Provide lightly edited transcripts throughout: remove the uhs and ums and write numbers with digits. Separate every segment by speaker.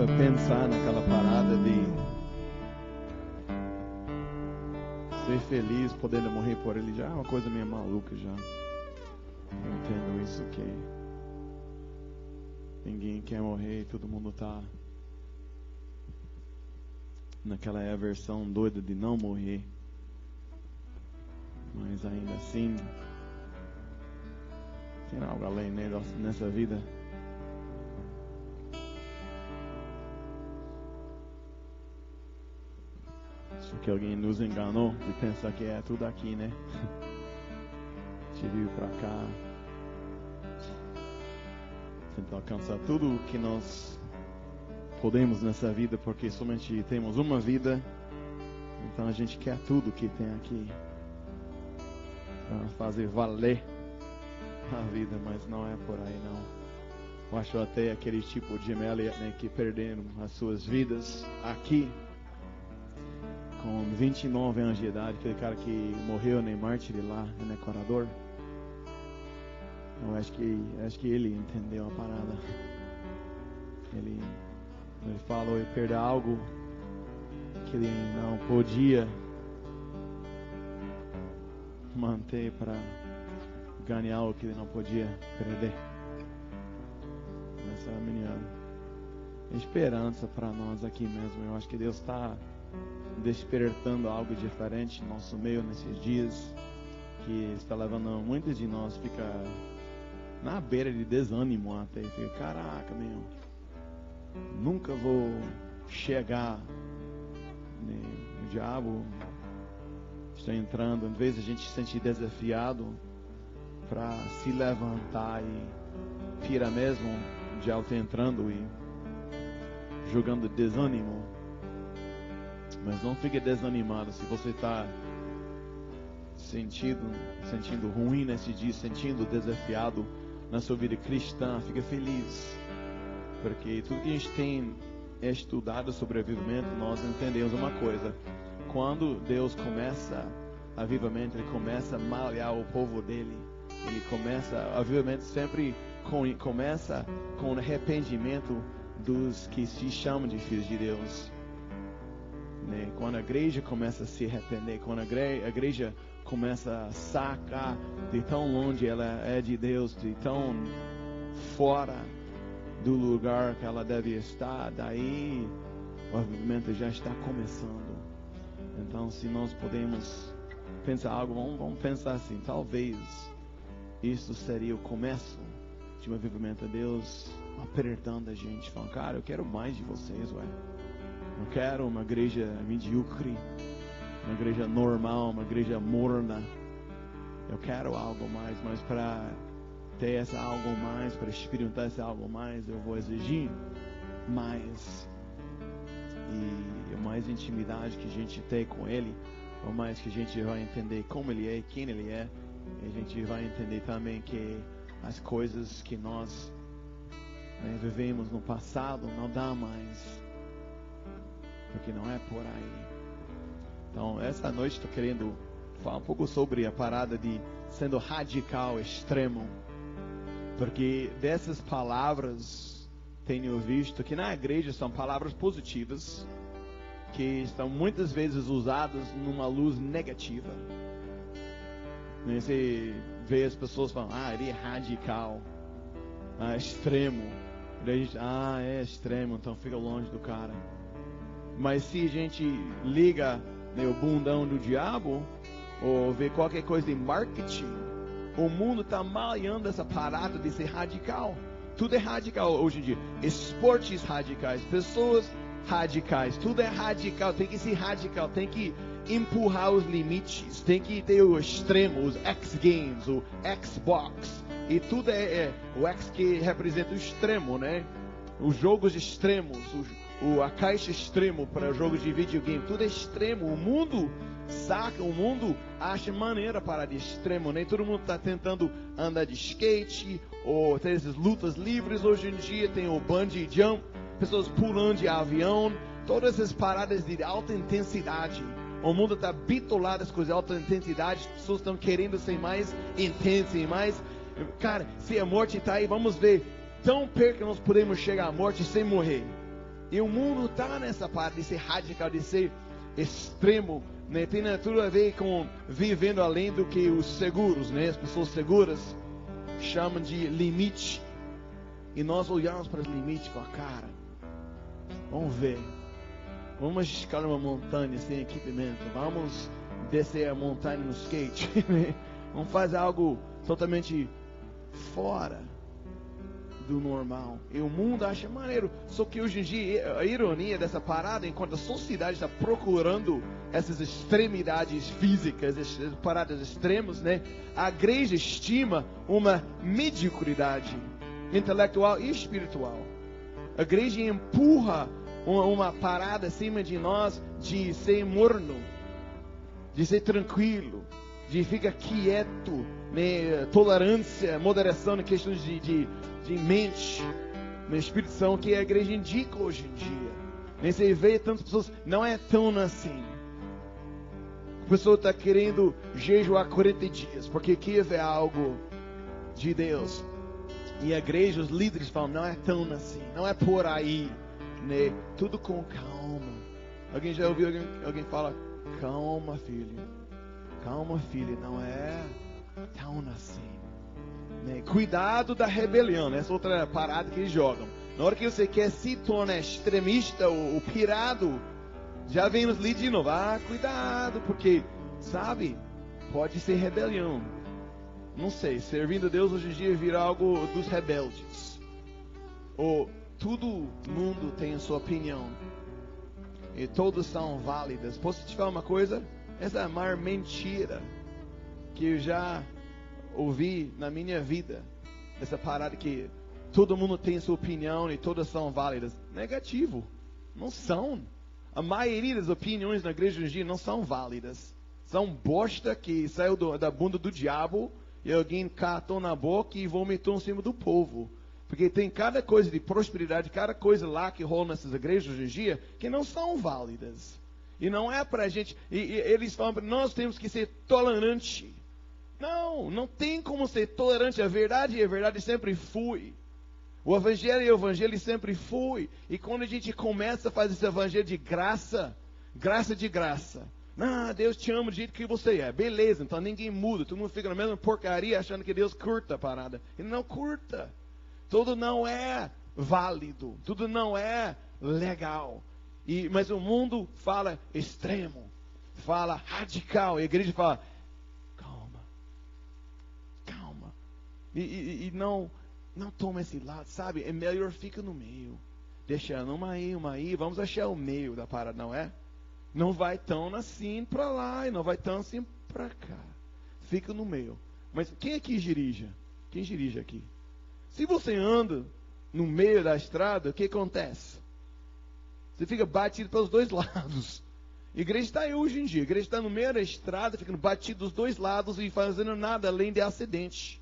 Speaker 1: para pensar naquela parada de ser feliz podendo morrer por ele, já é uma coisa meio maluca já. Eu entendo isso, que ninguém quer morrer, todo mundo tá naquela aversão doida de não morrer. Mas ainda assim, tem algo além nessa vida. Acho que alguém nos enganou de pensar que é tudo aqui, né? A gente veio pra cá tentar alcançar tudo o que nós podemos nessa vida, porque somente temos uma vida. Então a gente quer tudo que tem aqui para fazer valer a vida, mas não é por aí não. Eu acho até aquele tipo de Elliot, né, que perderam as suas vidas aqui com 29 anos de idade, aquele cara que morreu em mártir lá no Equador. Eu acho que ele entendeu a parada. Ele falou e perder algo que ele não podia manter para ganhar o que ele não podia perder. Essa é a minha esperança para nós aqui mesmo. Eu acho que Deus está despertando algo diferente no nosso meio nesses dias, que está levando muitos de nós fica na beira de desânimo até. Fica, caraca, meu, nunca vou chegar, né? O diabo está entrando. Às vezes a gente se sente desafiado para se levantar e pira mesmo. O diabo está entrando e jogando desânimo. Mas não fique desanimado se você está sentindo ruim nesse dia, sentindo desafiado na sua vida cristã. Fica feliz, porque tudo que a gente tem estudado sobre avivamento, nós entendemos uma coisa: quando Deus começa avivamento, Ele começa a malhar o povo dele. Ele começa, avivamento sempre começa com arrependimento dos que se chamam de filhos de Deus. Né? Quando a igreja começa a se arrepender, quando a igreja começa a sacar de tão longe ela é de Deus, de tão fora do lugar que ela deve estar, daí o avivamento já está começando. Então, se nós podemos pensar algo, vamos pensar assim: talvez isso seria o começo de um avivamento. Deus apertando a gente, falando: cara, eu quero mais de vocês, ué. Não quero uma igreja medíocre, uma igreja normal, uma igreja morna. Eu quero algo mais, mas para ter essa algo mais, para experimentar esse algo mais, eu vou exigir mais. E mais intimidade que a gente tem com Ele, ou mais que a gente vai entender como Ele é e quem Ele é. E a gente vai entender também que as coisas que nós vivemos no passado não dá mais, porque não é por aí. Então, essa noite estou querendo falar um pouco sobre a parada de sendo radical, extremo, porque dessas palavras tenho visto que na igreja são palavras positivas, que estão muitas vezes usadas numa luz negativa. Você vê as pessoas falando: ele é radical, extremo. E daí a gente, é extremo, então fica longe do cara. Mas se a gente liga o bundão do diabo, ou vê qualquer coisa de marketing, o mundo está malhando essa parada de ser radical. Tudo é radical hoje em dia. Esportes radicais, pessoas radicais, tudo é radical. Tem que ser radical, tem que empurrar os limites, tem que ter o extremo, os X Games, o Xbox, e tudo é o X que representa o extremo, né? Os jogos extremos, a caixa extremo para jogos de videogame, tudo é extremo. O mundo saca, o mundo acha maneira para de extremo, né? Todo mundo está tentando andar de skate, ou ter essas lutas livres hoje em dia, tem o bungee jump, pessoas pulando de avião, todas essas paradas de alta intensidade. O mundo está bitolado com coisas de alta intensidade, as pessoas estão querendo ser mais intensas e mais... Cara, se a morte está aí, vamos ver tão perto que nós podemos chegar à morte sem morrer. E o mundo está nessa parte de ser radical, de ser extremo, né? Tem tudo a ver com vivendo além do que os seguros, né? As pessoas seguras chamam de limite. E nós olhamos para os limites e falamos, cara, vamos ver. Vamos escalar uma montanha sem equipamento. Vamos descer a montanha no skate. Vamos fazer algo totalmente fora do normal. E o mundo acha maneiro. Só que hoje em dia, a ironia dessa parada, enquanto a sociedade está procurando essas extremidades físicas, essas paradas extremas, né? A igreja estima uma mediocridade intelectual e espiritual. A igreja empurra uma parada acima de nós de ser morno, de ser tranquilo, de ficar quieto, né? Tolerância, moderação em questões de mente, no Espírito Santo, que a igreja indica hoje em dia. Nem você vê tantas pessoas, não é tão assim. A pessoa está querendo jejuar 40 dias, porque quer ver algo de Deus. E a igreja, os líderes falam, não é tão assim, não é por aí, né? Tudo com calma. Alguém já ouviu alguém fala, calma filho, não é tão assim, né? Cuidado da rebelião, né? Essa outra parada que eles jogam. Na hora que você quer se tornar extremista ou pirado, já vem os líderes de novo, cuidado, porque, sabe, pode ser rebelião. Não sei, servindo a Deus hoje em dia vira algo dos rebeldes. Ou todo mundo tem a sua opinião. E todas são válidas. Posso te falar uma coisa? Essa é a maior mentira que eu já ouvi na minha vida. Essa parada que todo mundo tem a sua opinião e todas são válidas. Negativo. Não são. A maioria das opiniões na igreja hoje em dia não são válidas. São bosta que saiu da bunda do diabo. E alguém catou na boca e vomitou em cima do povo. Porque tem cada coisa de prosperidade, cada coisa lá que rola nessas igrejas hoje em dia, que não são válidas. E não é pra gente. E eles falam, nós temos que ser tolerante. Não tem como ser tolerante. A verdade sempre fui. O evangelho sempre foi. E quando a gente começa a fazer esse evangelho de graça de graça. Deus te ama do jeito que você é. Beleza, então ninguém muda. Todo mundo fica na mesma porcaria achando que Deus curta a parada. Ele não curta. Tudo não é válido. Tudo não é legal. Mas o mundo fala extremo. Fala radical. E a igreja fala, calma. E não toma esse lado, sabe? É melhor fica no meio. Deixa uma aí. Vamos achar o meio da parada, não é? Não vai tão assim para lá e não vai tão assim para cá. Fica no meio. Mas quem aqui dirige? Quem dirige aqui? Se você anda no meio da estrada, o que acontece? Você fica batido pelos dois lados. A igreja está aí hoje em dia. A igreja está no meio da estrada, ficando batido dos dois lados e fazendo nada além de acidente.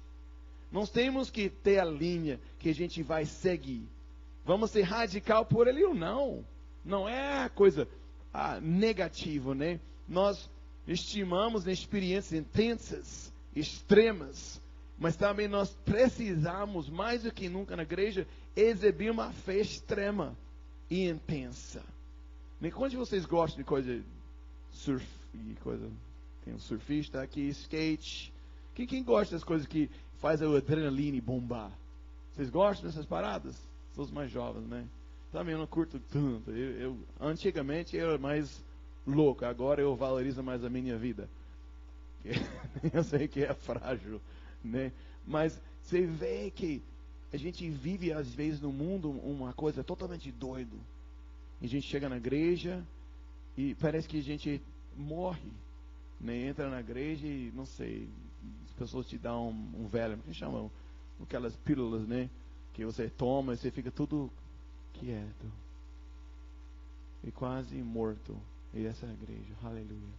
Speaker 1: Nós temos que ter a linha que a gente vai seguir. Vamos ser radical por ele ou não? Não é coisa negativo, né? Nós estimamos experiências intensas, extremas, mas também nós precisamos, mais do que nunca na igreja, exibir uma fé extrema e intensa. Quantos de vocês gostam de coisa surf e coisa? Tem um surfista aqui, skate. Quem gosta das coisas que faz a adrenalina bombar? Vocês gostam dessas paradas? São os mais jovens, né? Também eu não curto tanto. Antigamente eu era mais louco. Agora eu valorizo mais a minha vida. Eu sei que é frágil, né? Mas você vê que a gente vive às vezes no mundo uma coisa totalmente doida. E a gente chega na igreja e parece que a gente morre, né? Entra na igreja e não sei, as pessoas te dão um velho, que chamam aquelas pílulas, né? Que você toma e você fica tudo quieto e quase morto. E essa é a igreja, aleluia.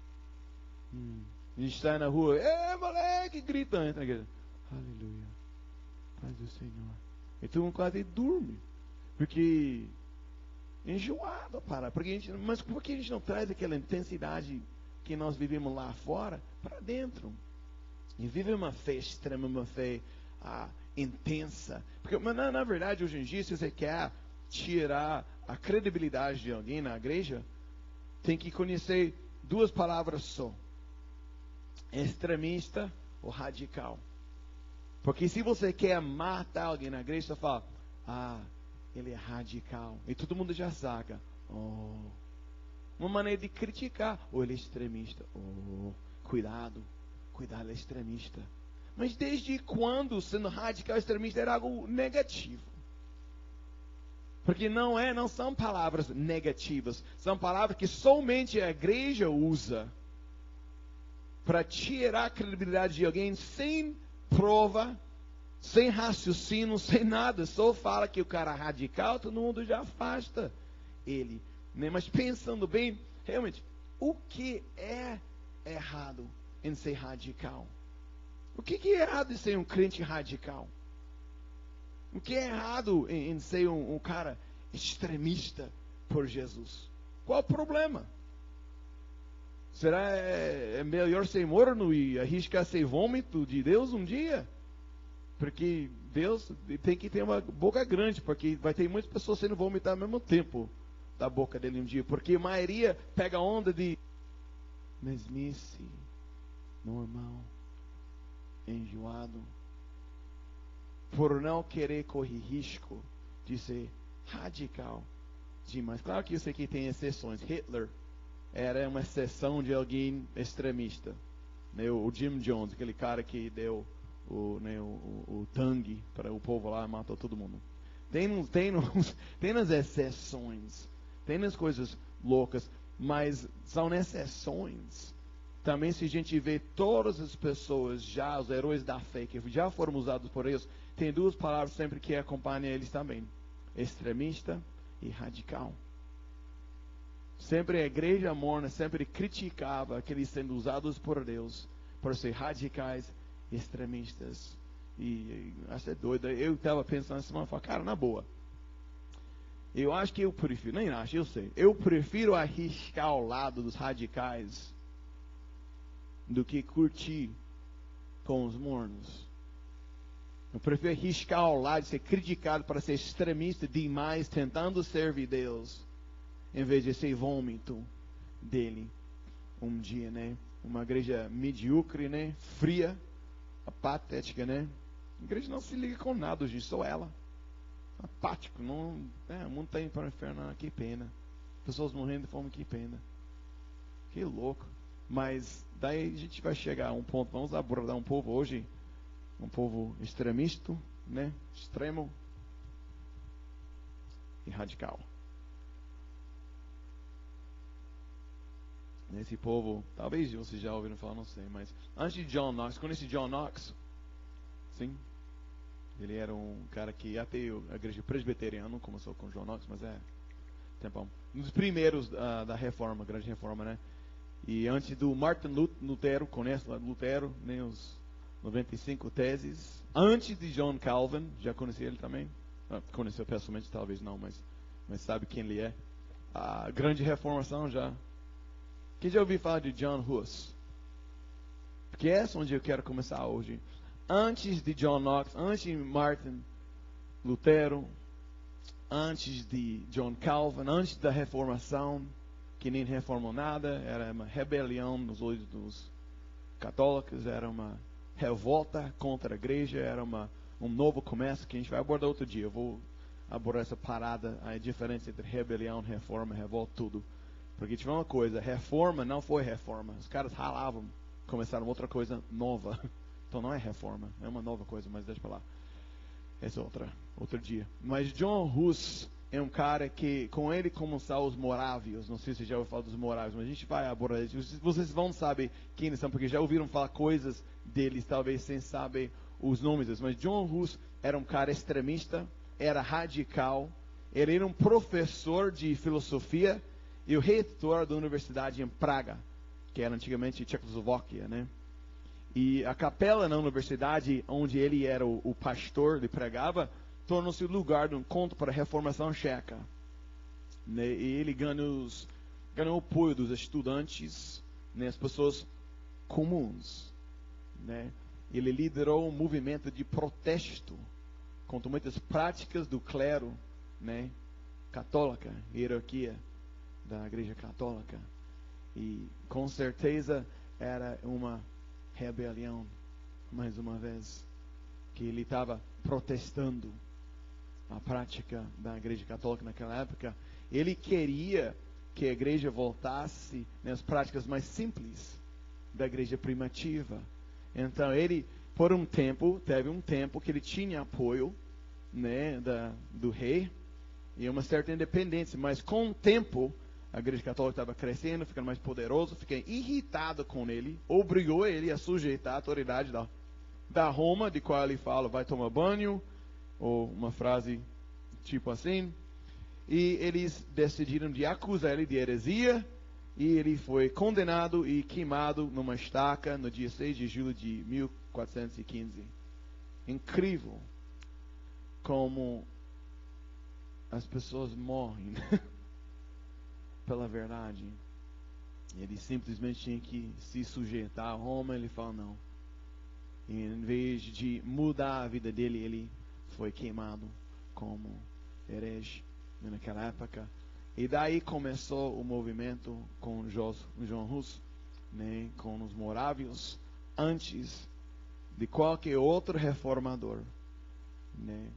Speaker 1: A gente está na rua, moleque, gritando, entra na igreja, aleluia, paz do Senhor. E todo mundo quase dorme, porque enjoado, mas por que a gente não traz aquela intensidade que nós vivemos lá fora para dentro? E vive uma fé extrema, uma fé intensa. Porque, mas na verdade, hoje em dia, se você quer tirar a credibilidade de alguém na igreja, tem que conhecer duas palavras só: extremista ou radical. Porque se você quer matar alguém na igreja, você fala: ah, ele é radical. E todo mundo já saca. Oh, uma maneira de criticar. Ou ele é extremista. Oh, cuidado, ele é extremista. Mas desde quando sendo radical e extremista era algo negativo? Porque não são palavras negativas. São palavras que somente a igreja usa para tirar a credibilidade de alguém sem prova, sem raciocínio, sem nada. Só fala que o cara é radical, todo mundo já afasta ele. Né? Mas pensando bem, realmente, o que é errado em ser radical? O que é errado em ser um crente radical? O que é errado em ser um cara extremista por Jesus? Qual o problema? Será melhor ser morno e arriscar ser vômito de Deus um dia? Porque Deus tem que ter uma boca grande, porque vai ter muitas pessoas sendo vomitadas ao mesmo tempo da boca dele um dia. Porque a maioria pega onda de mesmice, normal, enjoado, por não querer correr risco de ser radical demais. Claro que eu sei que tem exceções. Hitler era uma exceção de alguém extremista. Né? O Jim Jones, aquele cara que deu o tangue para o povo lá e matou todo mundo. Tem as exceções, tem as coisas loucas, mas são exceções. Também, se a gente vê todas as pessoas já, os heróis da fé, que já foram usados por eles, tem duas palavras sempre que acompanham eles também: extremista e radical. Sempre a igreja morna sempre criticava aqueles sendo usados por Deus por ser radicais, extremistas. E acho doido. Eu estava pensando essa semana, falei, cara, na boa, eu acho que eu prefiro, nem acho, eu sei, eu prefiro arriscar ao lado dos radicais do que curtir com os mornos. Eu prefiro arriscar ao lado de ser criticado para ser extremista demais, tentando servir Deus, em vez de ser vômito dele um dia, né? Uma igreja medíocre, né? Fria, apatética, né? A igreja não se liga com nada hoje, só ela. Apático, não, o mundo está indo para o inferno, que pena. Pessoas morrendo de fome, que pena. Que louco. Mas daí a gente vai chegar a um ponto, vamos abordar um povo hoje, um povo extremista, né? Extremo e radical. Esse povo, talvez vocês já ouviram falar, não sei, mas antes de John Knox, conhece John Knox? Sim. Ele era um cara que até a igreja presbiteriana começou com John Knox, mas tempão. Um dos primeiros da reforma, grande reforma, né? E antes do Martin Lutero, conhece Lutero, né, os 95 teses. Antes de John Calvin, já conheci ele também. Conheceu pessoalmente, talvez não, mas sabe quem ele é. A grande reformação já. Quem já ouviu falar de John Hus? Porque essa é onde eu quero começar hoje. Antes de John Knox, antes de Martin Lutero, antes de John Calvin, antes da reformação, que nem reformou nada, era uma rebelião nos olhos dos católicos, era uma revolta contra a igreja, era um novo começo que a gente vai abordar outro dia. Eu vou abordar essa parada, a diferença entre rebelião, reforma, revolta, tudo. Porque tiver uma coisa, reforma não foi reforma. Os caras ralavam, começaram outra coisa nova. Então não é reforma, é uma nova coisa, mas deixa pra lá. Essa é outro dia. Mas John Hus é um cara que, com ele começaram os morávios. Não sei se já ouviu falar dos morávios, mas a gente vai abordar isso. Vocês vão saber quem eles são, porque já ouviram falar coisas deles, talvez sem saber os nomes deles. Mas John Hus era um cara extremista, era radical, ele era um professor de filosofia e o reitor da universidade em Praga, que era antigamente Tchecoslováquia, né? E a capela na universidade, onde ele era o pastor, ele pregava, tornou-se o lugar de um encontro para a reformação checa. Né? E ele ganhou o apoio dos estudantes, né? As pessoas comuns. Né? Ele liderou um movimento de protesto contra muitas práticas do clero, né? católica, hierarquia da igreja católica. E com certeza era uma rebelião, mais uma vez, que ele estava protestando a prática da igreja católica naquela época. Ele queria que a igreja voltasse nas práticas mais simples da igreja primitiva. Então ele, por um tempo, teve um tempo que ele tinha apoio, né, do rei e uma certa independência, mas com o tempo a igreja católica estava crescendo, ficando mais poderoso, fiquei irritado com ele, obrigou ele a sujeitar a autoridade da Roma, de qual ele fala, vai tomar banho, ou uma frase tipo assim. E eles decidiram de acusar ele de heresia, e ele foi condenado e queimado numa estaca no dia 6 de julho de 1415. Incrível como as pessoas morrem pela verdade. Ele simplesmente tinha que se sujeitar a Roma. Ele fala não. E em vez de mudar a vida dele, ele foi queimado como herege naquela época. E daí começou o movimento com João Hus, né, com os morávios, antes de qualquer outro reformador, né.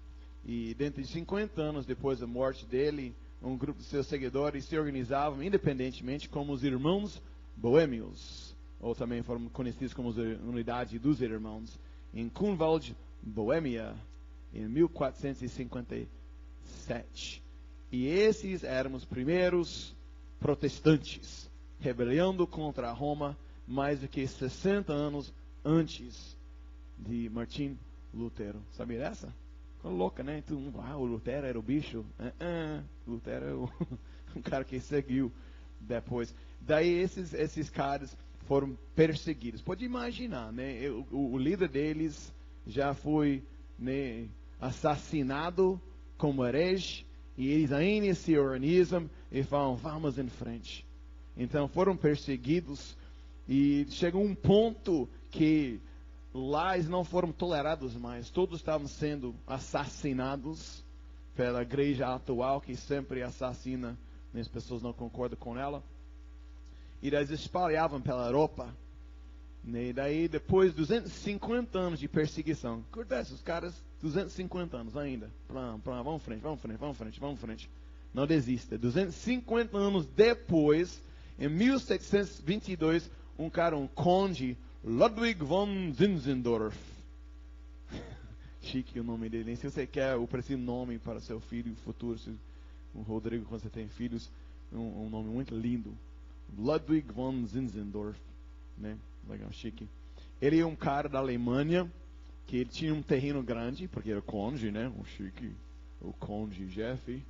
Speaker 1: E dentro de 50 anos depois da morte dele, um grupo de seus seguidores se organizavam independentemente como os Irmãos Boêmios, ou também foram conhecidos como a Unidade dos Irmãos, em Grunwald, Boêmia, em 1457. E esses eram os primeiros protestantes, rebelando contra Roma, mais do que 60 anos antes de Martim Lutero. Sabia dessa? Ficou louca, né? Todo mundo, o Lutero era o bicho. Lutero era um cara que seguiu depois. Daí esses caras foram perseguidos. Pode imaginar, né? O líder deles já foi, né, assassinado como herege. E eles ainda se organizam e falam, vamos em frente. Então foram perseguidos. E chegou um ponto que lá eles não foram tolerados mais. Todos estavam sendo assassinados pela igreja atual, que sempre assassina, né, as pessoas não concordam com ela. E eles espalhavam pela Europa. E daí, depois de 250 anos de perseguição, acontece, os caras, 250 anos ainda. Vamos em frente. Não desista. 250 anos depois, em 1722, um conde, Ludwig von Zinzendorf. Chique o nome dele. Se você quer o preciso nome para seu filho futuro, o Rodrigo, quando você tem filhos, um nome muito lindo. Ludwig von Zinzendorf, né? Legal, chique. Ele é um cara da Alemanha, que ele tinha um terreno grande, porque era conde, né? Um chique, o conde Jeff,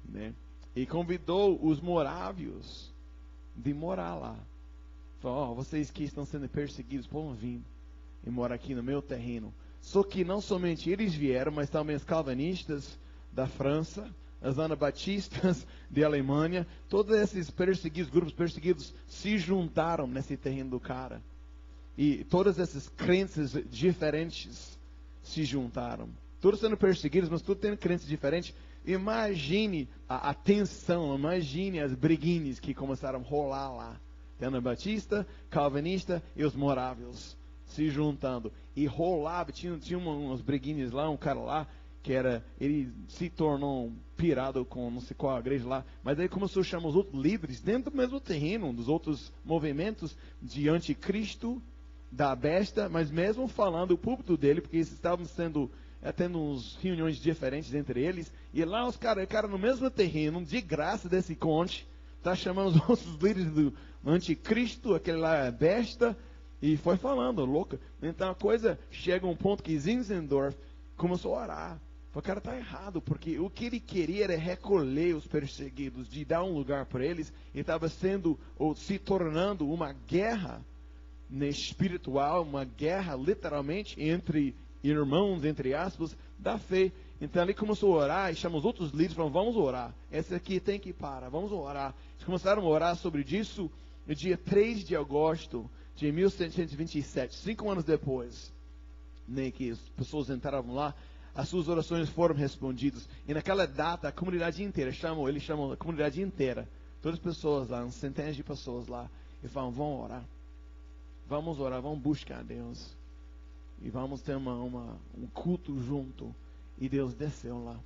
Speaker 1: né? E convidou os morávios de morar lá. Falou, vocês que estão sendo perseguidos, podem vir e morar aqui no meu terreno. Só que não somente eles vieram, mas também os calvinistas da França, as anabatistas de Alemanha, todos esses perseguidos, grupos perseguidos, se juntaram nesse terreno do cara. E todas essas crenças diferentes se juntaram. Todos sendo perseguidos, mas todos tendo crenças diferentes. Imagine a tensão, imagine as briguinhas que começaram a rolar lá. Anabatista, calvinista e os morávios se juntando. E rolava, tinha umas briguinhas lá, um cara lá, ele se tornou pirado com não sei qual igreja lá, mas aí começou a chamar os outros líderes dentro do mesmo terreno, dos outros movimentos de anticristo, da besta, mas mesmo falando o púlpito dele, porque eles estavam tendo uns reuniões diferentes entre eles, e lá os caras no mesmo terreno, de graça desse conte, está chamando os outros líderes do anticristo, aquele lá é besta, e foi falando, louca. Então a coisa chega a um ponto que Zinzendorf começou a orar. O cara está errado, porque o que ele queria era recolher os perseguidos, de dar um lugar para eles, e estava se tornando uma guerra, né, espiritual, uma guerra literalmente entre irmãos, entre aspas, da fé. Então ele começou a orar e chamou os outros líderes e falou, vamos orar, esse aqui tem que parar, vamos orar. Eles começaram a orar sobre isso no dia 3 de agosto de 1727, 5 anos depois, né, que as pessoas entravam lá. as suas orações foram respondidas. E naquela data, a comunidade inteira ele chamou a comunidade inteira, todas as pessoas lá, centenas de pessoas lá, e falaram: vamos orar. Vamos orar, vamos buscar a Deus. E vamos ter um culto junto. E Deus desceu lá.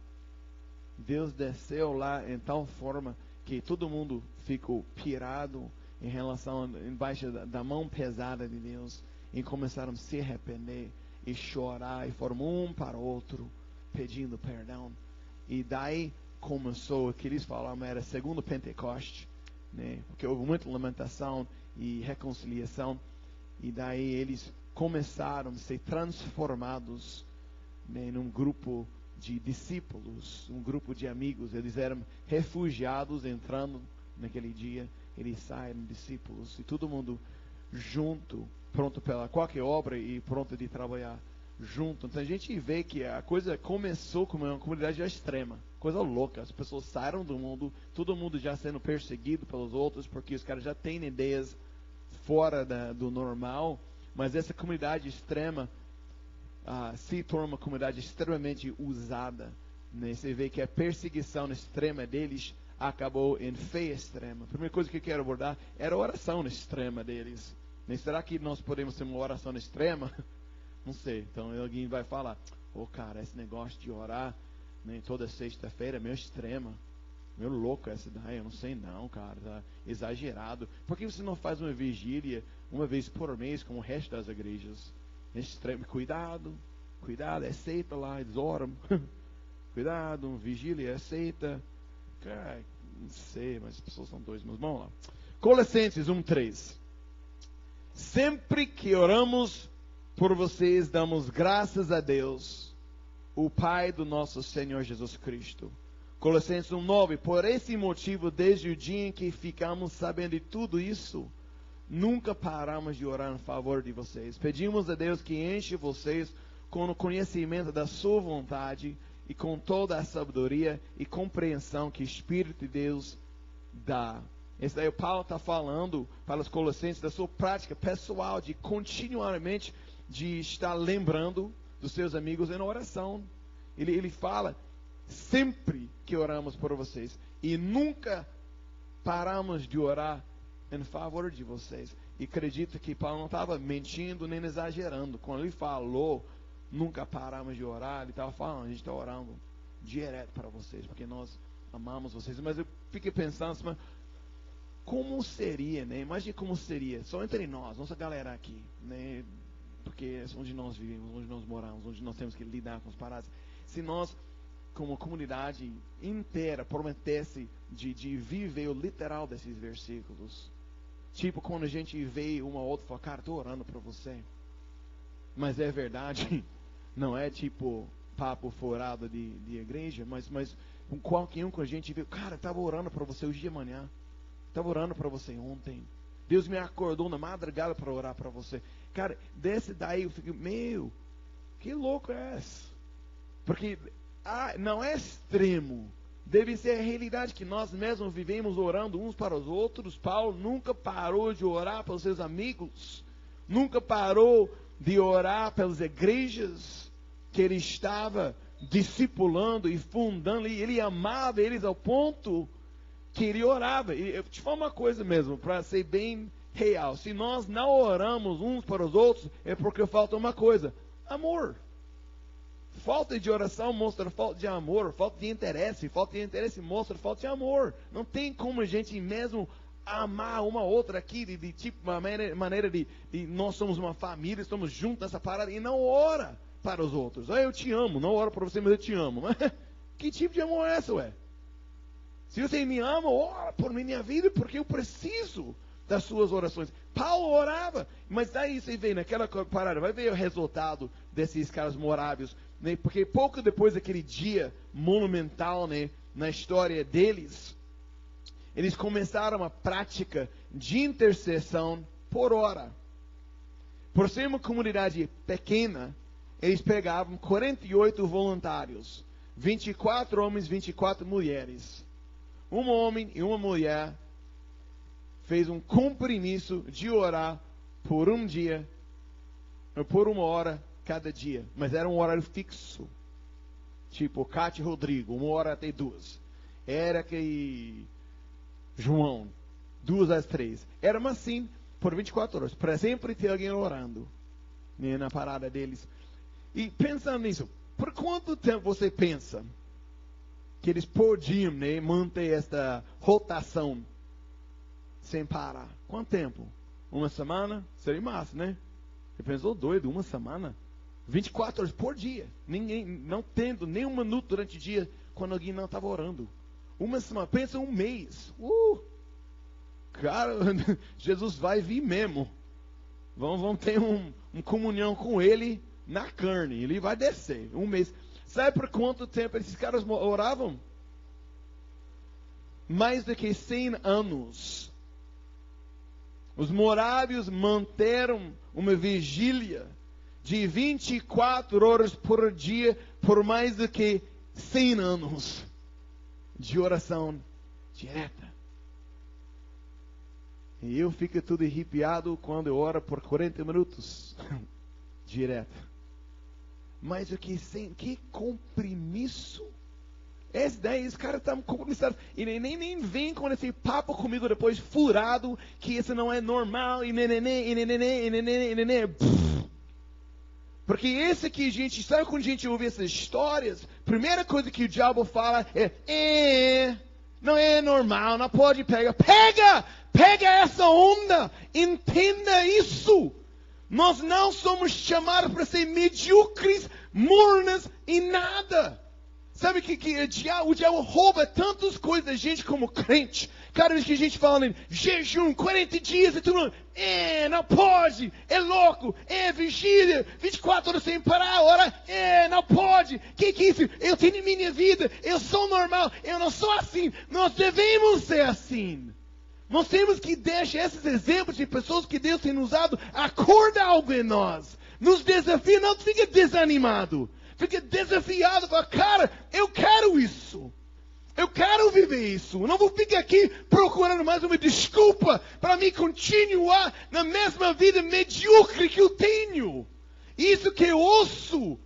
Speaker 1: Deus desceu lá em tal forma que todo mundo ficou pirado em relação, embaixo da mão pesada de Deus. E começaram a se arrepender e chorar. E foram um para o outro pedindo perdão. E daí começou o que eles falavam era segundo Pentecoste, né? Porque houve muita lamentação e reconciliação. E daí eles começaram a ser transformados, né, num grupo de discípulos, um grupo de amigos. Eles eram refugiados entrando naquele dia. Eles saíram discípulos e todo mundo junto, pronto para qualquer obra e pronto de trabalhar junto. Então a gente vê que a coisa começou como uma comunidade extrema, coisa louca. As pessoas saíram do mundo, todo mundo já sendo perseguido pelos outros, porque os caras já têm ideias fora do normal. Mas essa comunidade extrema se torna uma comunidade extremamente usada, né? Você vê que a perseguição extrema deles acabou em fé extrema. A primeira coisa que eu quero abordar era a oração extrema deles, né? Será que nós podemos ter uma oração extrema? Não sei. Então alguém vai falar: cara, esse negócio de orar, né, toda sexta-feira é meio extrema, meio louco essa daí. Eu não sei não, cara, tá exagerado. Por que você não faz uma vigília uma vez por mês como o resto das igrejas? Extremo. Cuidado, é seita lá, eles oram. Cuidado, vigília é seita. Cara, não sei, mas as pessoas são doidas, mas vamos lá. Colossenses 1:3. Sempre que oramos por vocês, damos graças a Deus, o Pai do nosso Senhor Jesus Cristo. Colossenses 1:9. Por esse motivo, desde o dia em que ficamos sabendo de tudo isso, nunca paramos de orar em favor de vocês. Pedimos a Deus que enche vocês com o conhecimento da sua vontade e com toda a sabedoria e compreensão que o Espírito de Deus dá. Esse daí o Paulo está falando para os Colossenses da sua prática pessoal de continuamente de estar lembrando dos seus amigos em oração. Ele fala: sempre que oramos por vocês e nunca paramos de orar em favor de vocês. E acredito que Paulo não estava mentindo nem exagerando. Quando ele falou, nunca paramos de orar, ele estava falando: a gente está orando direto para vocês, porque nós amamos vocês. Mas eu fiquei pensando assim, como seria, né? Imagine como seria, só entre nós, nossa galera aqui, né? Porque é onde nós vivemos, onde nós moramos, onde nós temos que lidar com os parados. Se nós, como comunidade inteira, prometesse de viver o literal desses versículos. Tipo, quando a gente vê uma outra e fala: cara, estou orando para você. Mas é verdade. Não é tipo papo furado de igreja, mas com qualquer um que a gente vê: cara, estava orando para você hoje de manhã. Estava orando para você ontem. Deus me acordou na madrugada para orar para você. Cara, desse daí eu fico: meu, que louco é esse? Porque não é extremo. Deve ser a realidade que nós mesmos vivemos orando uns para os outros. Paulo nunca parou de orar pelos seus amigos. Nunca parou de orar pelas igrejas que ele estava discipulando e fundando. E ele amava eles ao ponto que ele orava. E eu te falo uma coisa mesmo, para ser bem real. Se nós não oramos uns para os outros, é porque falta uma coisa: amor. Falta de oração mostra falta de amor. Falta de interesse mostra falta de amor. Não tem como a gente mesmo amar uma outra aqui de tipo uma maneira de nós somos uma família, estamos juntos nessa parada, e não ora para os outros. Eu te amo, não oro para você, mas eu te amo. Mas que tipo de amor é essa, ué? Se você me ama, ora por minha vida, porque eu preciso das suas orações. Paulo orava, mas daí você vê naquela parada, vai ver o resultado desses caras moráveis, né? Porque pouco depois daquele dia monumental, né, na história deles, eles começaram a prática de intercessão por hora. Por ser uma comunidade pequena, eles pegavam 48 voluntários, 24 homens, 24 mulheres. Um homem e uma mulher fez um compromisso de orar por um dia, por uma hora cada dia. Mas era um horário fixo. tipo Cátia e Rodrigo, 1h até 2. Érica e João, 2 às 3. Era assim por 24 horas, para sempre ter alguém orando, né, na parada deles. E pensando nisso, por quanto tempo você pensa que eles podiam, né, manter esta rotação sem parar? Quanto tempo? 1 semana? Seria massa, né? Você pensou doido, 1 semana? 24 horas por dia. Ninguém, não tendo nem 1 minuto durante o dia quando alguém não estava orando. 1 semana, pensa 1 mês. Cara, Jesus vai vir mesmo. Vamos ter uma comunhão com Ele na carne. Ele vai descer. 1 mês. Sabe por quanto tempo esses caras oravam? Mais do que 100 anos. Os morávios manteram uma vigília de 24 horas por dia por mais do que 100 anos de oração direta. E eu fico tudo arrepiado quando eu oro por 40 minutos direto. Mas o que sem que compromisso? Esse cara está compromissado. E nem vem com esse papo comigo depois furado que isso não é normal e nenenê. Porque esse que a gente sabe, quando a gente ouve essas histórias, primeira coisa que o diabo fala não é normal, não pode pegar. Pega essa onda, entenda isso. Nós não somos chamados para ser medíocres, mornas e nada. Sabe que o diabo rouba tantas coisas da gente como crente. Cada vez que a gente fala em jejum, 40 dias e tudo, não pode, é louco, vigília, 24 horas sem parar, ora, não pode. Que é isso? Eu tenho minha vida, eu sou normal, eu não sou assim. Nós devemos ser assim. Nós temos que deixar esses exemplos de pessoas que Deus tem usado, acordar algo em nós. Nos desafia, não fica desanimado. Fica desafiado, fala, cara, eu quero isso. Eu quero viver isso. Eu não vou ficar aqui procurando mais uma desculpa para me continuar na mesma vida medíocre que eu tenho. Isso que eu ouço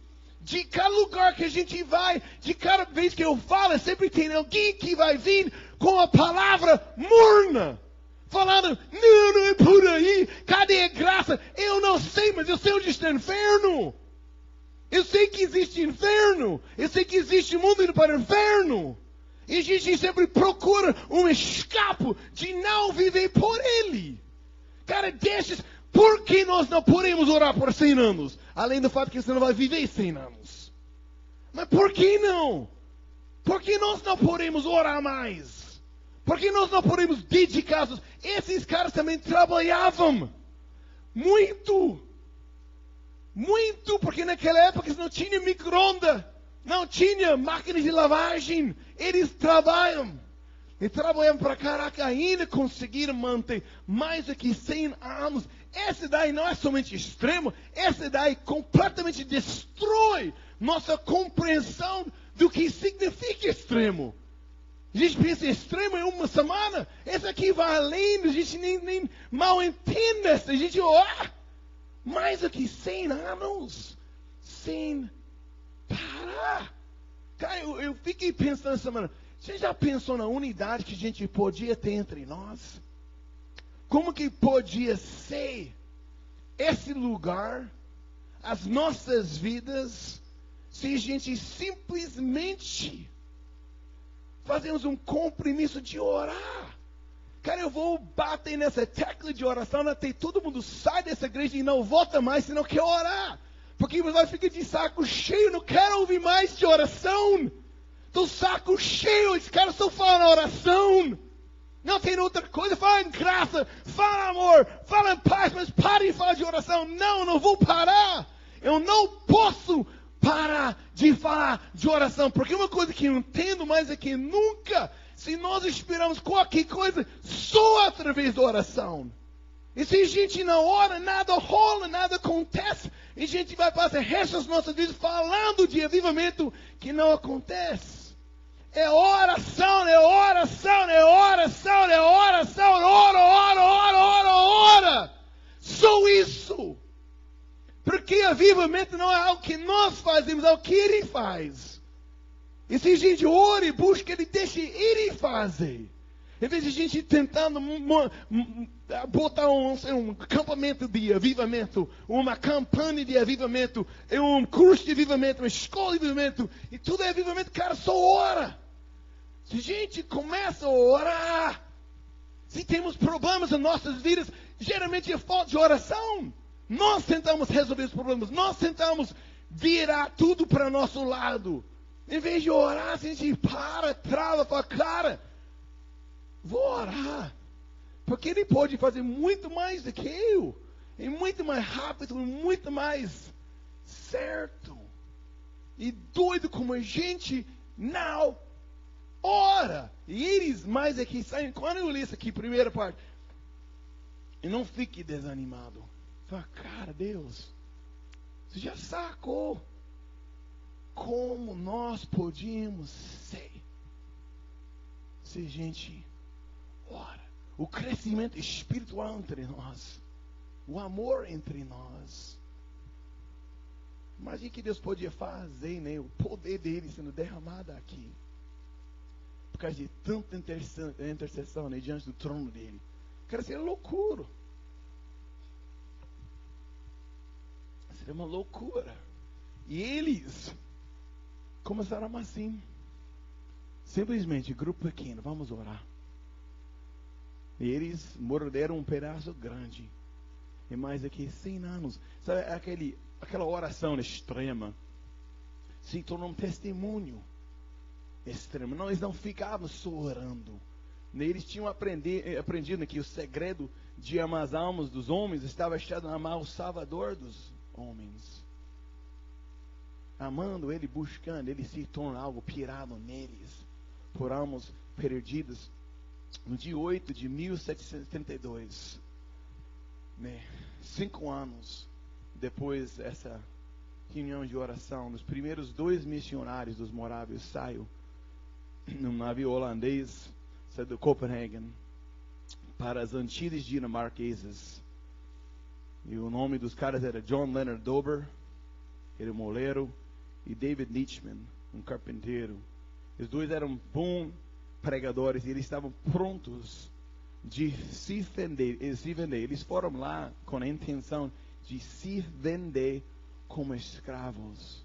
Speaker 1: de cada lugar que a gente vai, de cada vez que eu falo, sempre tem alguém que vai vir com a palavra morna. Falando, não é por aí. Cadê a graça? Eu não sei, mas eu sei onde está o inferno. Eu sei que existe inferno. Eu sei que existe mundo indo para o inferno. E a gente sempre procura um escape de não viver por ele. Cara, deixa. Por que nós não podemos orar por 100 anos? Além do fato que você não vai viver 100 anos. Mas por que não? Por que nós não podemos orar mais? Por que nós não podemos dedicar-nos? Esses caras também trabalhavam muito. Muito, porque naquela época não tinha micro-ondas, não tinha máquina de lavagem. Eles trabalham. E trabalham para caraca, ainda conseguiram manter mais do que 100 anos. Essa daí não é somente extremo, essa daí completamente destrói nossa compreensão do que significa extremo. A gente pensa extremo em 1 semana, esse aqui vai além, a gente nem mal entende essa. A gente, mais do que 100 anos, sem parar. Cara, eu fiquei pensando essa semana, você já pensou na unidade que a gente podia ter entre nós? Como que podia ser esse lugar, as nossas vidas, se a gente simplesmente fazemos um compromisso de orar? Cara, eu vou bater nessa tecla de oração até todo mundo sai dessa igreja e não volta mais se não quer orar. Porque você vai ficar de saco cheio, não quero ouvir mais de oração. Estou saco cheio, esses caras só falam oração. Não tem outra coisa, fala em graça, fala amor, fala em paz, mas pare de falar de oração. Não vou parar. Eu não posso parar de falar de oração, porque uma coisa que eu entendo mais é que nunca, se nós esperamos qualquer coisa, só através da oração. E se a gente não ora, nada rola, nada acontece, e a gente vai passar o resto das nossas vidas falando de avivamento que não acontece. É oração, é oração, é oração, é oração, ora. Só isso. Porque avivamento não é algo que nós fazemos, é o que Ele faz. E se a gente ora e busca, Ele deixa Ele fazer. Em vez de a gente tentando botar um acampamento de avivamento, uma campanha de avivamento, um curso de avivamento, uma escola de avivamento, e tudo é avivamento, cara, só ora. Se a gente começa a orar, se temos problemas em nossas vidas, geralmente é falta de oração. Nós tentamos resolver os problemas, nós tentamos virar tudo para nosso lado. Em vez de orar, a gente trava, fala, cara, vou orar, porque Ele pode fazer muito mais do que eu, e muito mais rápido, e muito mais certo. E doido como a gente não ora. E eles mais aqui saem. Quando eu li isso aqui, primeira parte, e não fique desanimado. Fala, cara, Deus, você já sacou como nós podíamos ser se a gente ora. O crescimento espiritual entre nós, o amor entre nós. Imagine que Deus podia fazer, né? O poder dele sendo derramado aqui, por causa de tanta intercessão, né, diante do trono dele. Cara, seria loucura. Seria uma loucura. E eles começaram assim, simplesmente, grupo pequeno, vamos orar. E eles morderam um pedaço grande. E mais aqui, 100 anos. Sabe, aquela oração extrema se tornou um testemunho extremo. Não, eles não ficavam só orando. Eles tinham aprendido que o segredo de amar as almas dos homens estava achado em amar o Salvador dos homens. Amando Ele, buscando, Ele se torna algo pirado neles, por almas perdidas. No dia 8 de 1732, né, 5 anos depois dessa reunião de oração, os primeiros 2 missionários dos morávios saíram num navio holandês, saiu de Copenhagen para as Antilhas dinamarquesas. E o nome dos caras era John Leonard Dober, ele é um moleiro, e David Nietzschman, um carpinteiro. Os dois eram bons pregadores e eles estavam prontos de se vender. Eles foram lá com a intenção de se vender como escravos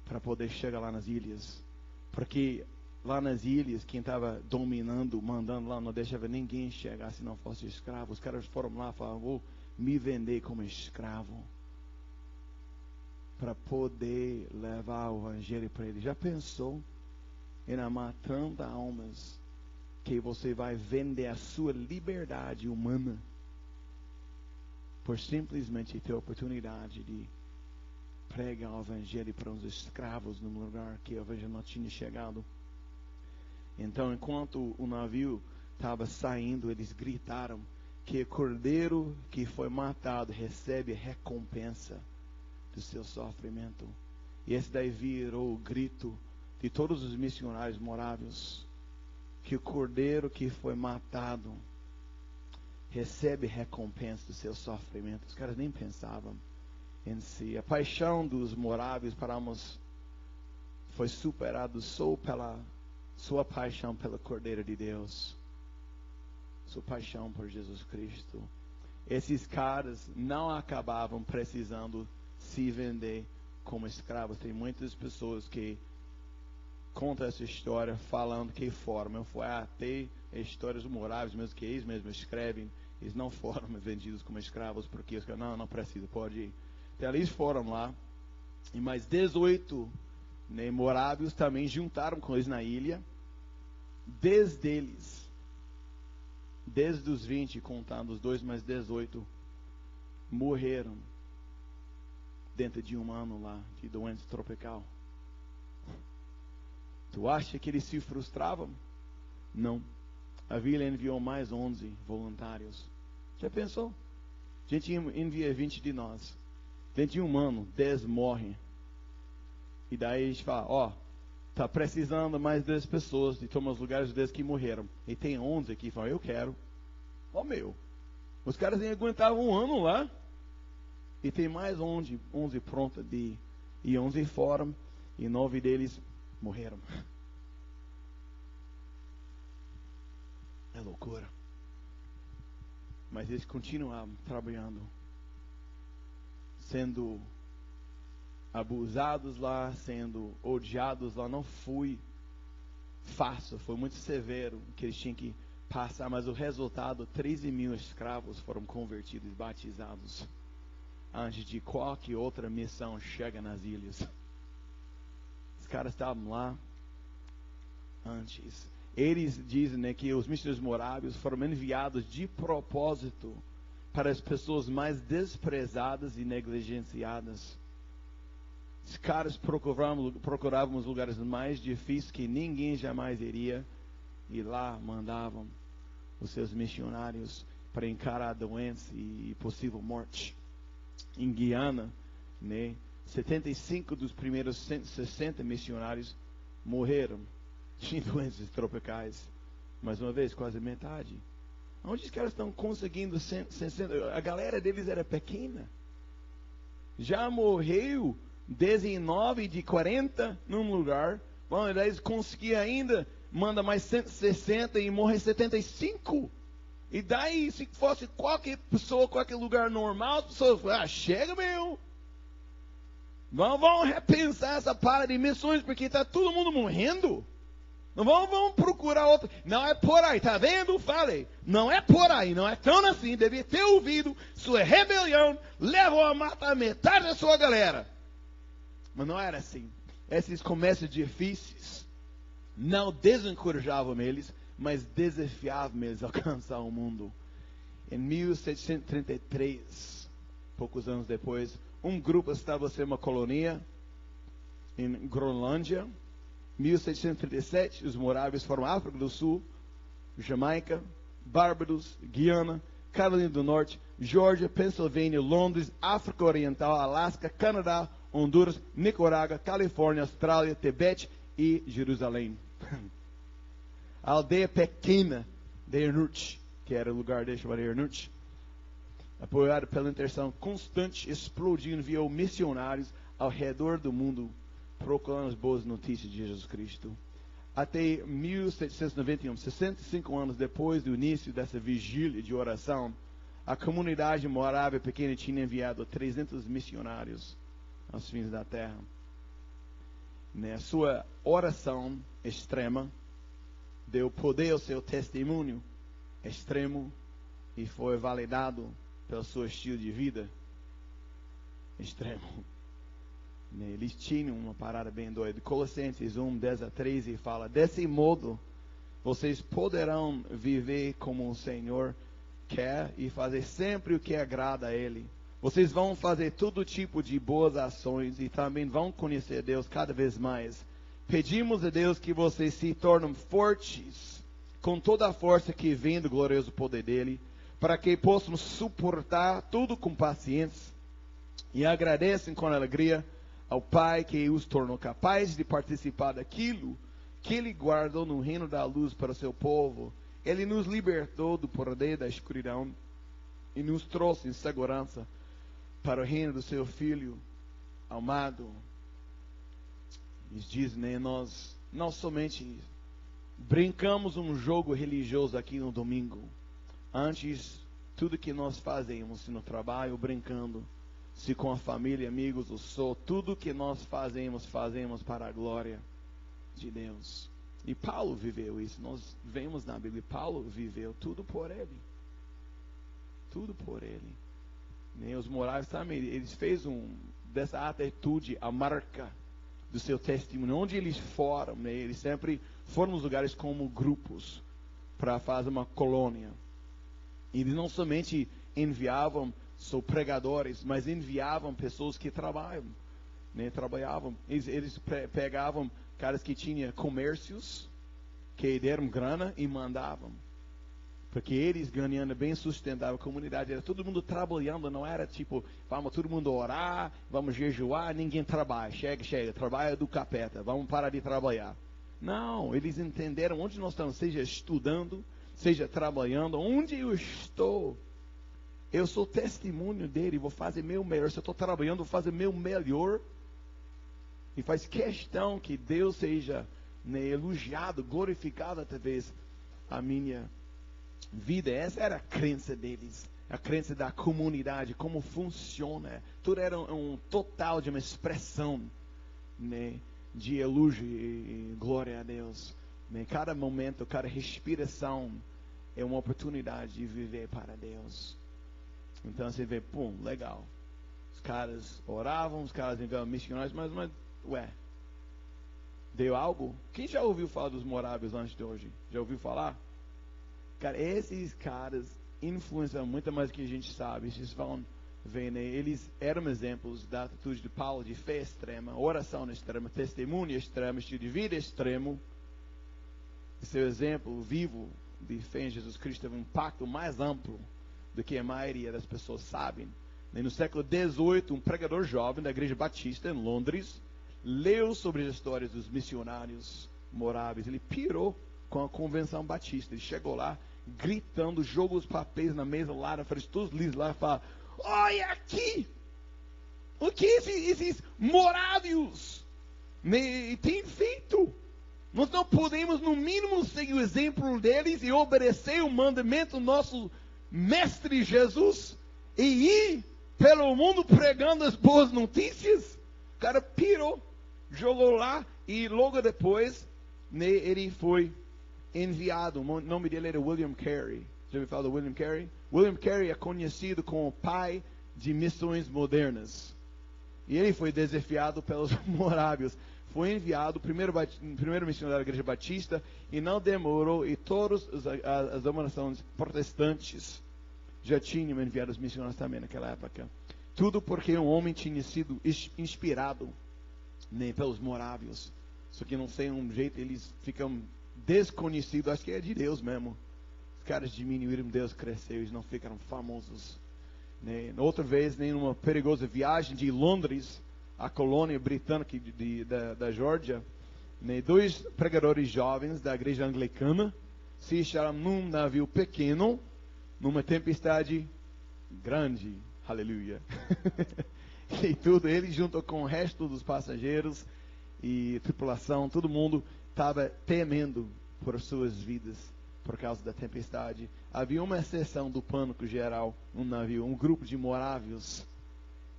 Speaker 1: para poder chegar lá nas ilhas. Porque lá nas ilhas, quem estava dominando, mandando lá, não deixava ninguém chegar se não fosse escravo. Os caras foram lá e falaram, vou me vender como escravo para poder levar o evangelho para eles. Já pensou em amar tantas almas que você vai vender a sua liberdade humana por simplesmente ter a oportunidade de pregar o evangelho para uns escravos num lugar que o evangelho não tinha chegado? Então, enquanto o navio estava saindo, eles gritaram que o cordeiro que foi matado recebe recompensa do seu sofrimento. E esse daí virou o grito de todos os missionários morávios, que o cordeiro que foi matado recebe recompensa do seu sofrimento. Os caras nem pensavam em si. A paixão dos morávios para Amos foi superada só pela sua paixão pelo Cordeiro de Deus, sua paixão por Jesus Cristo. Esses caras não acabavam precisando se vender como escravos. Tem muitas pessoas que contam essa história falando que foram. Foi até histórias moráveis, mesmo que eles mesmos escrevem. Eles não foram vendidos como escravos, porque eles não precisa, pode ir. Então eles foram lá, e mais 18 morávios também juntaram com eles na ilha. Desde os 20, contando os dois, mais 18, morreram dentro de um ano lá de doença tropical. Tu acha que eles se frustravam? Não. A vila enviou mais 11 voluntários. Já pensou? A gente envia 20 de nós. Dentro de um ano, 10 morrem. E daí a gente fala, tá precisando mais 10 pessoas de tomar os lugares dos 10 que morreram. E tem 11 aqui que falam, eu quero. Meu. Os caras nem aguentavam um ano lá. E tem mais 11 prontas de... E 11 foram. e 9 deles morreram. É loucura. Mas eles continuavam trabalhando, sendo abusados lá, sendo odiados lá. Não foi fácil, foi muito severo que eles tinham que passar, mas o resultado, 13 mil escravos foram convertidos e batizados antes de qualquer outra missão chegar nas ilhas. Os caras estavam lá antes. Eles dizem, né, que os missionários moráveis foram enviados de propósito para as pessoas mais desprezadas e negligenciadas. Os caras procuravam os lugares mais difíceis que ninguém jamais iria, e lá mandavam os seus missionários para encarar a doença e possível morte. Em Guiana, né, 75 dos primeiros 160 missionários morreram de doenças tropicais. Mais uma vez, quase metade. Onde os caras estão conseguindo 160? A galera deles era pequena. Já morreu 19 de 40 num lugar. Bom, eles conseguiam ainda, manda mais 160 e morre 75. E daí, se fosse qualquer pessoa, qualquer lugar normal, as pessoas falam, chega meu. Vamos repensar essa parada de missões, porque está todo mundo morrendo. Não vamos procurar outro. Não é por aí, tá vendo? Falei. Não é por aí, não é tão assim. Devia ter ouvido. Sua rebelião levou a matar metade da sua galera. Mas não era assim. Esses começos difíceis não desencorajavam eles, mas desafiavam eles a alcançar o mundo. Em 1733, poucos anos depois, um grupo estabeleceu uma colônia em Groenlândia. 1737, os moráveis foram África do Sul, Jamaica, Barbados, Guiana, Carolina do Norte, Geórgia, Pensilvânia, Londres, África Oriental, Alasca, Canadá, Honduras, Nicarágua, Califórnia, Austrália, Tibete e Jerusalém. A aldeia pequena de Ernut, que era o lugar de chamar Ernut, apoiada pela intercessão constante, explodiu e enviou missionários ao redor do mundo, procurando as boas notícias de Jesus Cristo. Até 1791, 65 anos depois do início dessa vigília de oração, a comunidade morável pequena tinha enviado 300 missionários aos fins da terra. Na sua oração extrema, deu poder ao seu testemunho extremo e foi validado pelo seu estilo de vida extremo. Eles tinham uma parada bem doida. Colossenses 1, 10 a 13 fala: desse modo, vocês poderão viver como o Senhor quer e fazer sempre o que agrada a Ele. Vocês vão fazer todo tipo de boas ações e também vão conhecer Deus cada vez mais. Pedimos a Deus que vocês se tornem fortes com toda a força que vem do glorioso poder dEle, para que possam suportar tudo com paciência e agradecem com alegria ao Pai que os tornou capazes de participar daquilo que Ele guardou no reino da luz para o seu povo. Ele nos libertou do poder da escuridão e nos trouxe em segurança para o reino do seu Filho amado. Eles dizem, né, nós não somente brincamos um jogo religioso aqui no domingo. Antes, tudo que nós fazemos, se no trabalho, brincando, se com a família, amigos, o sou, tudo que nós fazemos para a glória de Deus. E Paulo viveu isso. Nós vemos na Bíblia, Paulo viveu tudo por ele. Tudo por ele. E os moráveis também, eles fez dessa atitude a marca do seu testemunho. Onde eles foram, né, eles sempre foram nos lugares como grupos para fazer uma colônia. E eles não somente enviavam pregadores, mas enviavam pessoas que trabalhavam. Eles pegavam caras que tinham comércios, que deram grana e mandavam. Porque eles ganhando bem sustentável a comunidade, era todo mundo trabalhando, não era tipo, vamos todo mundo orar, vamos jejuar, ninguém trabalha, chega, trabalha do capeta, vamos parar de trabalhar. Não, eles entenderam onde nós estamos, seja estudando, seja trabalhando, onde eu estou, eu sou testemunho dele, vou fazer meu melhor. Se eu estou trabalhando, vou fazer meu melhor e faz questão que Deus seja, né, elogiado, glorificado através da minha vida. Essa era a crença deles, a crença da comunidade, como funciona. Tudo era um total de uma expressão, né, de elogio e glória a Deus. Né? Cada momento, cada respiração é uma oportunidade de viver para Deus. Então você vê, pum, legal. Os caras oravam, os caras enviavam missionários, mas deu algo? Quem já ouviu falar dos morávios antes de hoje? Já ouviu falar? Cara, esses caras influenciam muito mais do que a gente sabe. Vocês vão ver, né? Eles eram exemplos da atitude de Paulo, de fé extrema, oração extrema, testemunho extremo, estilo de vida extremo. E seu exemplo vivo de fé em Jesus Cristo teve um impacto mais amplo do que a maioria das pessoas sabem. No século XVIII, um pregador jovem da Igreja Batista em Londres leu sobre as histórias dos missionários moráveis. Ele pirou com a Convenção Batista. Ele chegou lá gritando, jogou os papéis na mesa lá na frente, todos lisos lá, e falou: olha aqui o que esses morávios, né, têm feito. Nós não podemos, no mínimo, seguir o exemplo deles e obedecer o mandamento do nosso Mestre Jesus e ir pelo mundo pregando as boas notícias. O cara pirou, jogou lá e logo depois, né, ele foi enviado. O nome dele era William Carey. Já ouviu falar do William Carey? William Carey é conhecido como o pai de missões modernas. E ele foi desafiado pelos morávios. Foi enviado, o primeiro missionário da Igreja Batista, e não demorou, e todas as denominações protestantes já tinham enviado os missionários também naquela época. Tudo porque um homem tinha sido inspirado, né, pelos morávios. Só que não sei um jeito, eles ficam desconhecidos, acho que é de Deus mesmo. Os caras diminuíram, Deus cresceu, eles não ficaram famosos. Né? Outra vez, em uma perigosa viagem de Londres, a colônia britânica da Geórgia, né, 2 pregadores jovens da igreja anglicana se acharam num navio pequeno, numa tempestade grande, aleluia. E tudo, ele junto com o resto dos passageiros e tripulação, todo mundo estava temendo por suas vidas por causa da tempestade. Havia uma exceção do pânico geral no navio, um grupo de morávios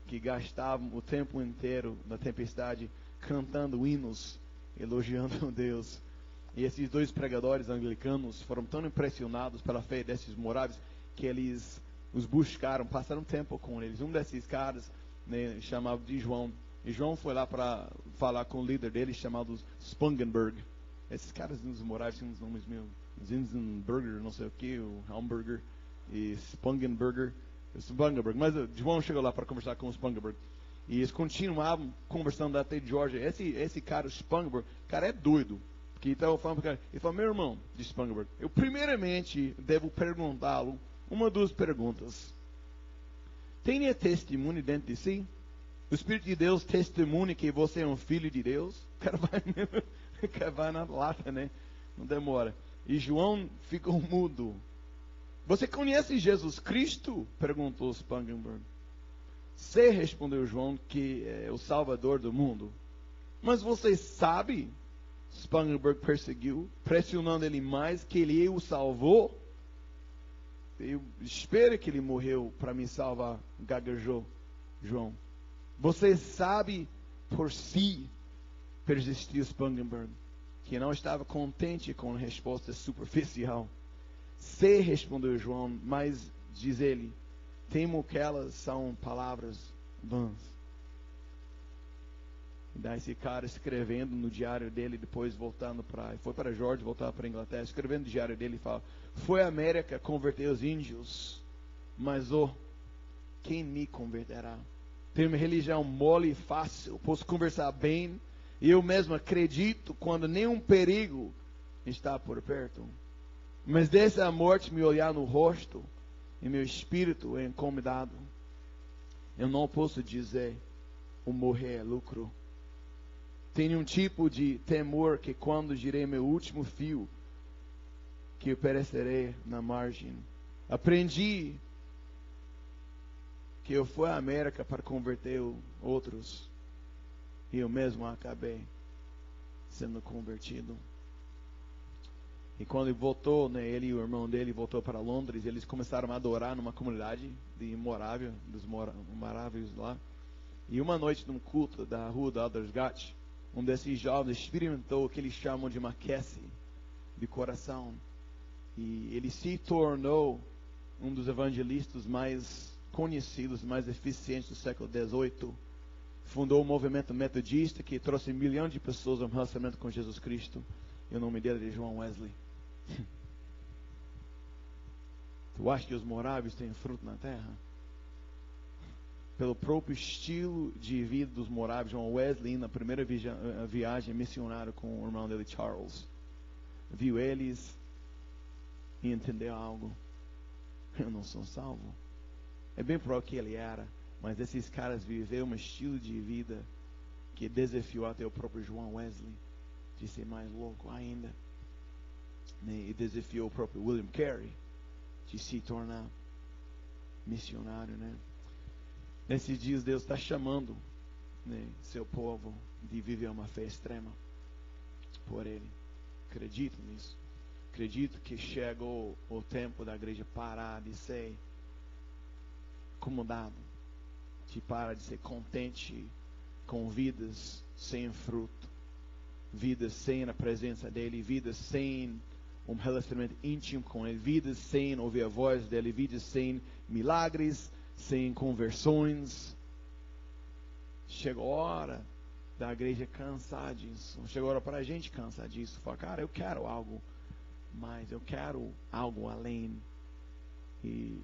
Speaker 1: que gastavam o tempo inteiro na tempestade cantando hinos, elogiando Deus. E esses 2 pregadores anglicanos foram tão impressionados pela fé desses moráveis que eles os buscaram, passaram tempo com eles. Um desses caras, né, chamado de João. E João foi lá para falar com o líder deles, chamado Spangenberg. Esses caras dos moráveis tinham uns nomes meio Zinzenberger, não sei o que, o Hamburger e Spangenberg. Mas o João chegou lá para conversar com o Spangenberg. E eles continuavam conversando até de Georgia. Esse cara, o Spangenberg, cara é doido. Porque então, ele falou: meu irmão, de Spangenberg, eu primeiramente devo perguntá-lo uma ou 2 perguntas. Tenha testemunho dentro de si? O Espírito de Deus testemunha que você é um filho de Deus? O cara vai na lata, né? Não demora. E João ficou mudo. Você conhece Jesus Cristo? Perguntou Spangenberg. Você, respondeu João, que é o Salvador do mundo. Mas você sabe? Spangenberg perseguiu, pressionando ele mais, que ele o salvou. Eu espero que ele morreu para me salvar, gaguejou João. Você sabe por si, persistiu Spangenberg, que não estava contente com a resposta superficial. Se, respondeu João, mas diz ele, temo que elas são palavras vãs. E daí esse cara escrevendo no diário dele, depois voltando foi para Georgia, voltava para a Inglaterra, escrevendo no diário dele, fala: foi a América converter os índios, mas quem me converterá? Tenho uma religião mole e fácil, posso conversar bem, e eu mesmo acredito quando nenhum perigo está por perto. Mas desde a morte me olhar no rosto, e meu espírito é incomodado. Eu não posso dizer, o morrer é lucro. Tenho um tipo de temor que quando girei meu último fio, que eu perecerei na margem. Aprendi que eu fui à América para converter outros. E eu mesmo acabei sendo convertido. E quando ele voltou, né, ele e o irmão dele voltou para Londres, eles começaram a adorar numa comunidade de Morávia, dos moráveis lá. E uma noite, num culto da rua da Aldersgate, um desses jovens experimentou o que eles chamam de uma quesse de coração. E ele se tornou um dos evangelistas mais conhecidos, mais eficientes do século XVIII. Fundou o movimento metodista que trouxe milhões de pessoas a um relacionamento com Jesus Cristo. E o nome dele é João Wesley. Tu acha que os moráveis têm fruto na terra? Pelo próprio estilo de vida dos moráveis, João Wesley, na primeira viagem missionária com o irmão dele, Charles, viu eles e entendeu algo. Eu não sou salvo. É bem provável que ele era, mas esses caras viveram um estilo de vida que desafiou até o próprio João Wesley de ser mais louco ainda, né? E desafiou o próprio William Carey de se tornar missionário, né? Nesses dias Deus está chamando, né, seu povo de viver uma fé extrema por Ele. Acredito nisso. Acredito que chegou o tempo da igreja parar de ser acomodado, de parar de ser contente com vidas sem fruto, vidas sem a presença dEle, vidas sem um relacionamento íntimo com Ele, vidas sem ouvir a voz dEle, vidas sem milagres, sem conversões. Chegou a hora da igreja cansar disso. Chegou a hora para a gente cansar disso. Falar, cara, eu quero algo mais, eu quero algo além. E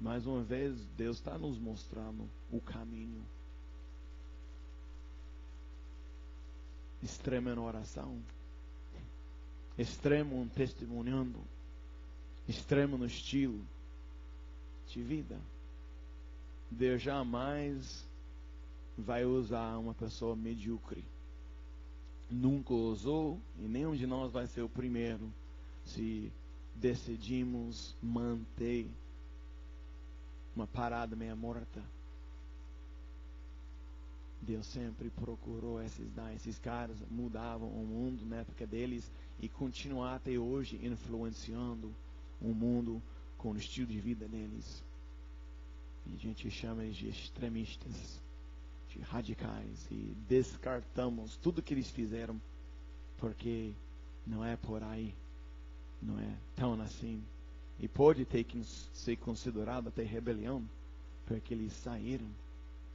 Speaker 1: mais uma vez Deus está nos mostrando o caminho. Extremo na oração, extremo testemunhando, extremo no estilo de vida. Deus jamais vai usar uma pessoa medíocre. Nunca usou e nenhum de nós vai ser o primeiro se decidimos manter uma parada meia morta. Deus sempre procurou esses caras, mudavam o mundo na época deles e continuam até hoje influenciando o mundo com o estilo de vida deles. E a gente chama eles de extremistas, de radicais, e descartamos tudo que eles fizeram porque não é por aí, não é tão assim. E pode ter que ser considerado até rebelião, porque eles saíram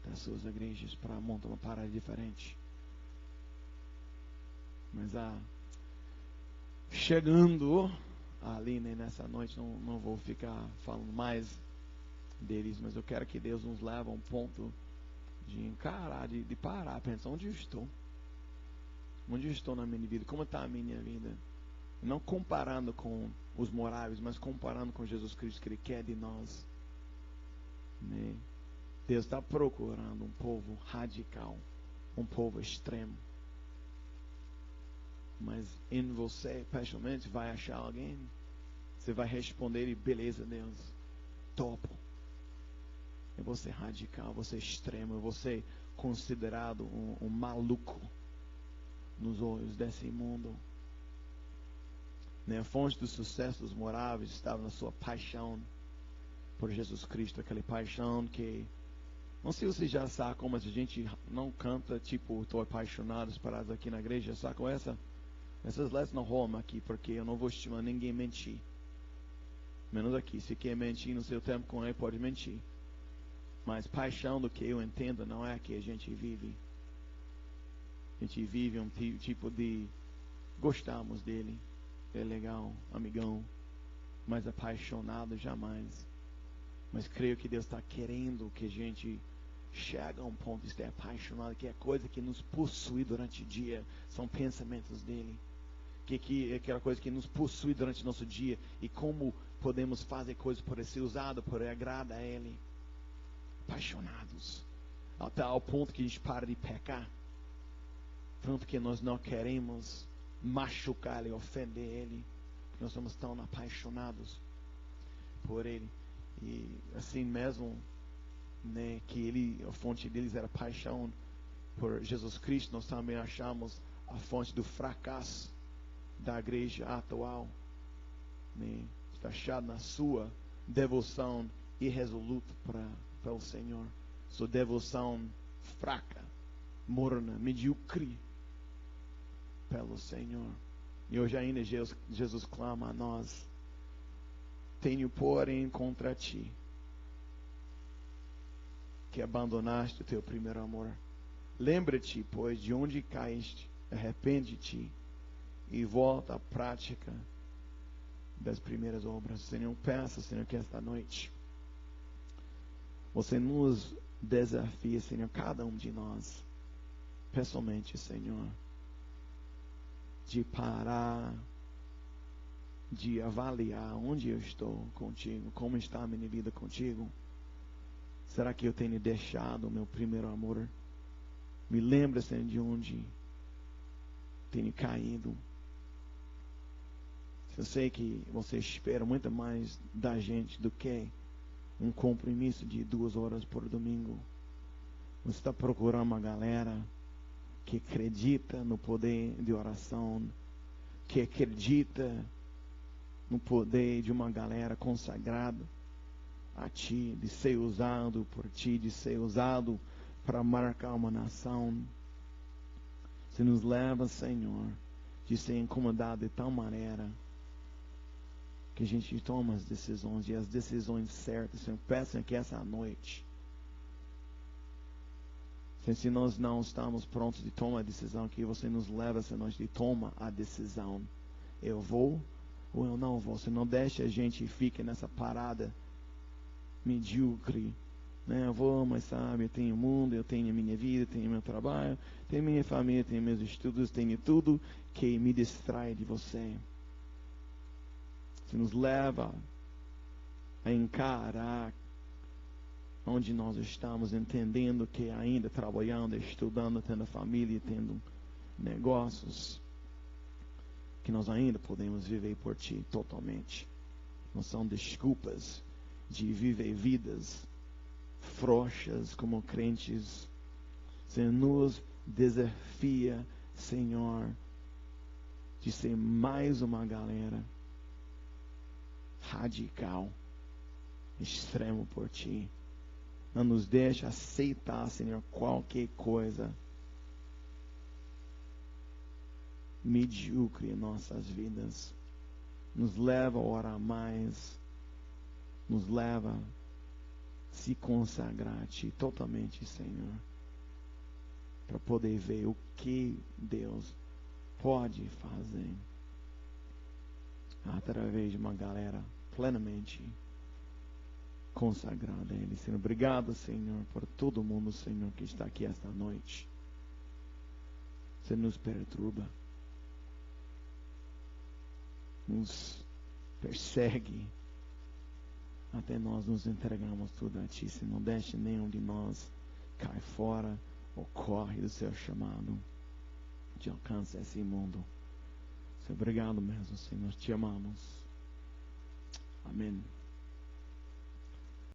Speaker 1: das suas igrejas para montar uma parada diferente. Mas chegando ali, né, nessa noite, não vou ficar falando mais deles, mas eu quero que Deus nos leve a um ponto de encarar, de parar, pensar onde eu estou. Onde eu estou na minha vida, como está a minha vida. Não comparando com os moráveis, mas comparando com Jesus Cristo, que Ele quer de nós, né? Deus está procurando um povo radical, um povo extremo. Mas em você, pessoalmente, vai achar alguém? Você vai responder e beleza, Deus, topo. Eu vou ser radical, vou ser extremo, eu vou ser considerado um maluco nos olhos desse mundo. A fonte do sucesso dos moráveis estava na sua paixão por Jesus Cristo, aquela paixão que, não sei se você já sabe, mas a gente não canta tipo, estou apaixonado, parados aqui na igreja, sacam essas letras não rolam aqui, porque eu não vou estimar ninguém mentir, menos aqui. Se quer mentir no seu tempo com Ele, pode mentir, mas paixão, do que eu entendo, não é que a gente vive. A gente vive um tipo de gostamos dele, é legal, amigão, mas apaixonado jamais. Mas creio que Deus está querendo que a gente chegue a um ponto de estar apaixonado, que é coisa que nos possui durante o dia, são pensamentos dele, que é aquela coisa que nos possui durante o nosso dia, e como podemos fazer coisas por ser usado, por agradar a Ele. Apaixonados, até ao ponto que a gente para de pecar, tanto que nós não queremos machucar Ele, ofender Ele, porque nós somos tão apaixonados por Ele. E assim mesmo, né, que a fonte deles era paixão, por Jesus Cristo, nós também achamos a fonte do fracasso da igreja atual, né? Fechado na sua devoção irresoluta pelo Senhor, sua devoção fraca, morna, medíocre pelo Senhor. E hoje ainda Jesus clama a nós: tenho porém contra ti que abandonaste o teu primeiro amor. Lembra-te, pois, de onde caíste, arrepende-te e volta à prática das primeiras obras. Senhor, peço, Senhor, que esta noite você nos desafie, Senhor, cada um de nós, pessoalmente, Senhor, de parar, de avaliar onde eu estou contigo, como está a minha vida contigo. Será que eu tenho deixado o meu primeiro amor? Me lembra, Senhor, de onde tenho caído. Eu sei que você espera muito mais da gente do que um compromisso de 2 horas por domingo. Você está procurando uma galera que acredita no poder de oração, que acredita no poder de uma galera consagrada a ti, de ser usado por ti, de ser usado para marcar uma nação. Você nos leva, Senhor, de ser incomodado de tal maneira que a gente toma as decisões, e as decisões certas. Senhor, peço que essa noite, Senhor, se nós não estamos prontos de tomar a decisão, que você nos leva essa noite de tomar a decisão. Eu vou ou eu não vou. Você não deixa a gente fique nessa parada medíocre, né? Eu vou, mas sabe, eu tenho o mundo, eu tenho a minha vida, eu tenho meu trabalho, tenho minha família, tenho meus estudos, tenho tudo que me distrai de você. Você nos leva a encarar onde nós estamos, entendendo que ainda trabalhando, estudando, tendo família, tendo negócios, que nós ainda podemos viver por ti totalmente. Não são desculpas de viver vidas frouxas como crentes. Senhor, nos desafia, Senhor, de ser mais uma galera radical, extremo por ti. Não nos deixa aceitar, Senhor, qualquer coisa medíocre em nossas vidas. Nos leva a orar mais, nos leva a se consagrar a ti totalmente, Senhor, para poder ver o que Deus pode fazer através de uma galera plenamente consagrada a Ele. Senhor, obrigado, Senhor, por todo mundo, Senhor, que está aqui esta noite. Você nos perturba, nos persegue, até nós nos entregamos tudo a Ti. Se não deixe nenhum de nós cair fora ou corre do Seu chamado de alcance esse mundo. Senhor, obrigado mesmo, Senhor, te amamos. Amém.